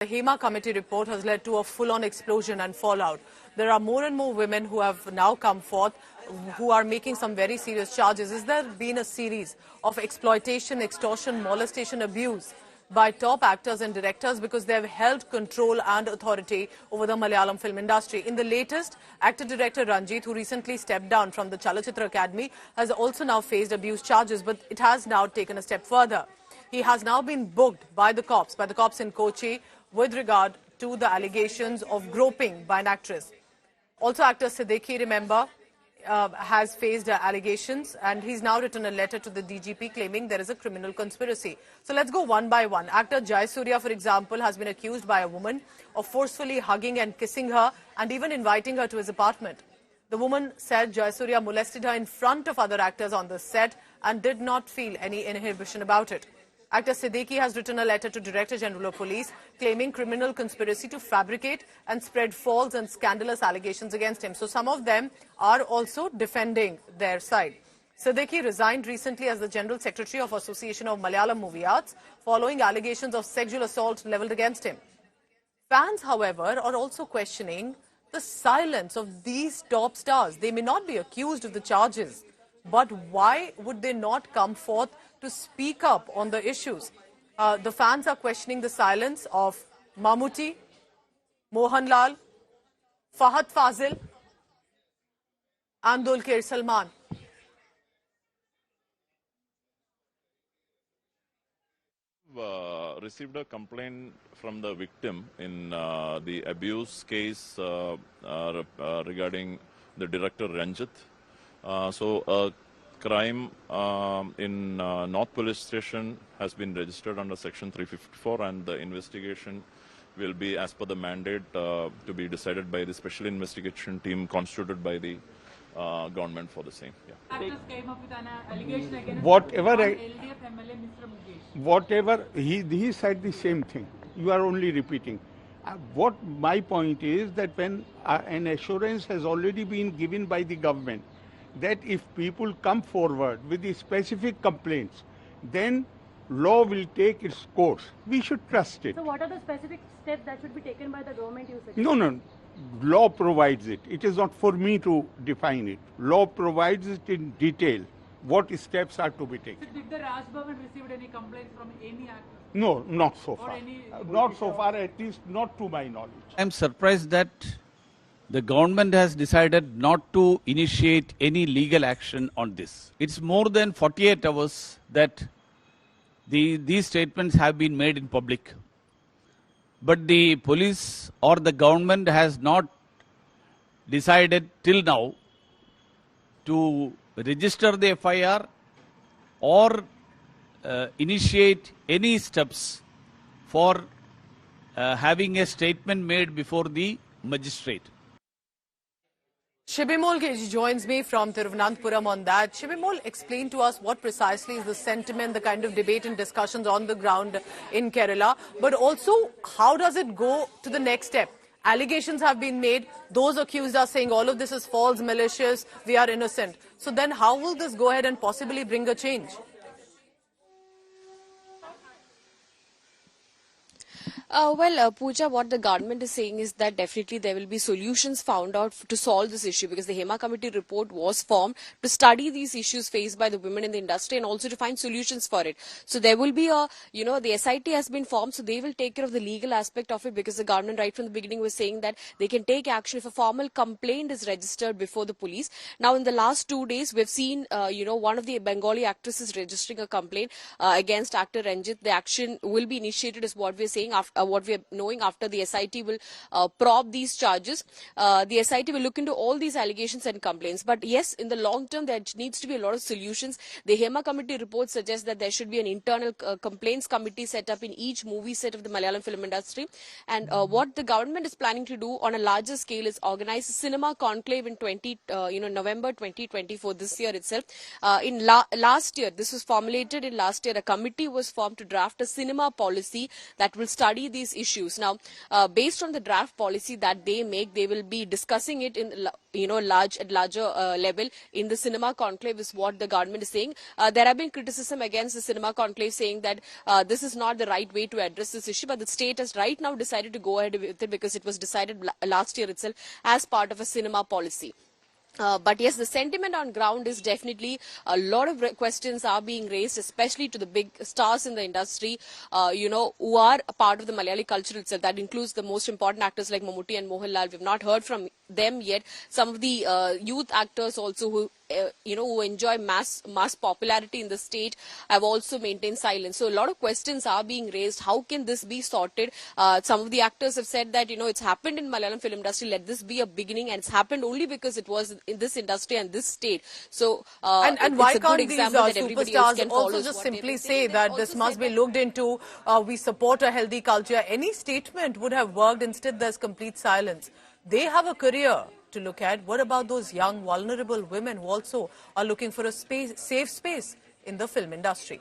The Hema Committee report has led to a full-on explosion and fallout. There are more and more women who have now come forth who are making some very serious charges. Has there been a series of exploitation, extortion, molestation, abuse by top actors and directors because they have held control and authority over the Malayalam film industry? In the latest, actor-director Ranjit, who recently stepped down from the Chalachitra Academy, has also now faced abuse charges, but it has now taken a step further. He has now been booked by the cops in Kochi with regard to the allegations of groping by an actress. Also, actor Siddiqui, remember, has faced allegations, and he's now written a letter to the DGP claiming there is a criminal conspiracy. So let's go one by one. Actor Jayasuriya, for example, has been accused by a woman of forcefully hugging and kissing her and even inviting her to his apartment. The woman said Jayasuriya molested her in front of other actors on the set and did not feel any inhibition about it. Actor Siddiqui has written a letter to Director General of Police claiming criminal conspiracy to fabricate and spread false and scandalous allegations against him. So some of them are also defending their side. Siddiqui resigned recently as the General Secretary of Association of Malayalam Movie Arts following allegations of sexual assault levelled against him. Fans, however, are also questioning the silence of these top stars. They may not be accused of the charges, but why would they not come forth to speak up on the issues? The fans are questioning the silence of Mammootty, Mohanlal, Fahad Fazil and Dulquer Salman. Received a complaint from the victim in the abuse case regarding the director Ranjit. So a crime in North Police Station has been registered under Section 354, and the investigation will be as per the mandate to be decided by the special investigation team constituted by the government for the same. Yeah. Actors came up with an allegation against Whatever LDF MLA, Mr. Mukesh. whatever he said the same thing. You are only repeating. What my point is that when an assurance has already been given by the government that if people come forward with the specific complaints, then law will take its course. We should trust it. So what are the specific steps that should be taken by the government, you suggest? No. Law provides it. It is not for me to define it. Law provides it in detail what steps are to be taken. So did the Raj Bhavan received any complaints from any actor? No, not so Or far. any- Not so far, at least not to my knowledge. I'm surprised that the government has decided not to initiate any legal action on this. It's more than 48 hours that these statements have been made in public. But the police or the government has not decided till now to register the FIR or initiate any steps for having a statement made before the magistrate. Shibimol joins me from Thiruvananthapuram on that. Shibimol, explain to us what precisely is the sentiment, the kind of debate and discussions on the ground in Kerala, but also how does it go to the next step? Allegations have been made. Those accused are saying all of this is false, malicious, we are innocent. So then how will this go ahead and possibly bring a change? Pooja, what the government is saying is that definitely there will be solutions found out to solve this issue, because the Hema Committee report was formed to study these issues faced by the women in the industry and also to find solutions for it. So there will be the SIT has been formed, so they will take care of the legal aspect of it, because the government right from the beginning was saying that they can take action if a formal complaint is registered before the police. Now, in the last 2 days, we've seen, one of the Bengali actresses registering a complaint against actor Ranjit. The action will be initiated, is what we're saying, what we are knowing after the SIT will probe these charges. The SIT will look into all these allegations and complaints. But yes, in the long term, there needs to be a lot of solutions. The Hema Committee report suggests that there should be an internal complaints committee set up in each movie set of the Malayalam film industry. And what the government is planning to do on a larger scale is organize a cinema conclave in November 2024, this year itself. Last year, this was formulated in last year, a committee was formed to draft a cinema policy that will study these issues. Now, based on the draft policy that they make, they will be discussing it in larger level in the cinema conclave, is what the government is saying. There have been criticism against the cinema conclave saying that this is not the right way to address this issue, but the state has right now decided to go ahead with it because it was decided last year itself as part of a cinema policy. But yes, the sentiment on ground is definitely a lot of questions are being raised, especially to the big stars in the industry, who are a part of the Malayali culture itself. That includes the most important actors like Mammootty and Mohanlal. We've not heard from them yet. Some of the youth actors also who enjoy mass popularity in the state have also maintained silence. So a lot of questions are being raised. How can this be sorted? Some of the actors have said that, it's happened in Malayalam film industry. Let this be a beginning, and it's happened only because it was in this industry and this state. So and why it's a can't good these example that everybody else can superstars follow. also just simply say that this must be looked into, we support a healthy culture? Any statement would have worked. Instead, there's complete silence. They have a career to look at. What about those young, vulnerable women who also are looking for a safe space in the film industry?